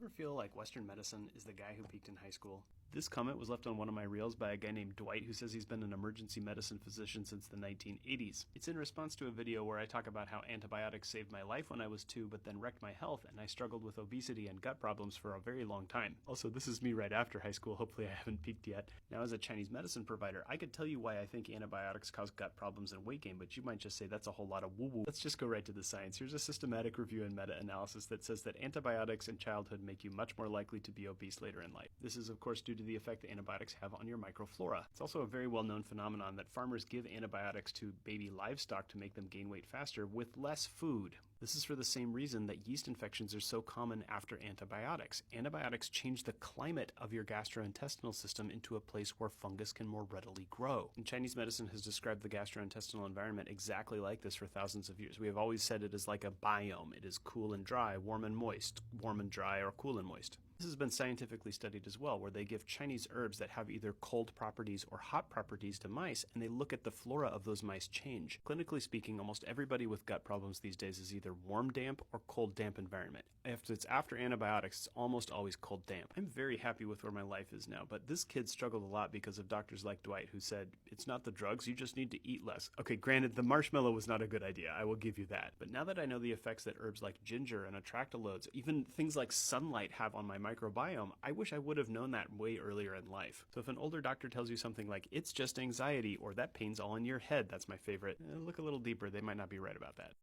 Ever feel like Western medicine is the guy who peaked in high school? This comment was left on one of my reels by a guy named Dwight who says he's been an emergency medicine physician since the 1980s. It's in response to a video where I talk about how antibiotics saved my life when I was 2 but then wrecked my health, and I struggled with obesity and gut problems for a very long time. Also, this is me right after high school. Hopefully I haven't peaked yet. Now, as a Chinese medicine provider, I could tell you why I think antibiotics cause gut problems and weight gain, but you might just say that's a whole lot of woo-woo. Let's just go right to the science. Here's a systematic review and meta-analysis that says that antibiotics in childhood make you much more likely to be obese later in life. This is of course due to the effect that antibiotics have on your microflora. It's also a very well-known phenomenon that farmers give antibiotics to baby livestock to make them gain weight faster with less food. This is for the same reason that yeast infections are so common after antibiotics. Antibiotics change the climate of your gastrointestinal system into a place where fungus can more readily grow. And Chinese medicine has described the gastrointestinal environment exactly like this for thousands of years. We have always said it is like a biome. It is cool and dry, warm and moist, warm and dry, or cool and moist. This has been scientifically studied as well, where they give Chinese herbs that have either cold properties or hot properties to mice, and they look at the flora of those mice change. Clinically speaking, almost everybody with gut problems these days is either warm damp or cold damp environment. If it's after antibiotics, it's almost always cold damp. I'm very happy with where my life is now, but this kid struggled a lot because of doctors like Dwight who said, it's not the drugs, you just need to eat less. Okay, granted, the marshmallow was not a good idea, I will give you that. But now that I know the effects that herbs like ginger and atractalodes, even things like sunlight have on my microbiome, I wish I would have known that way earlier in life. So if an older doctor tells you something like, it's just anxiety, or that pain's all in your head, that's my favorite, look a little deeper, they might not be right about that.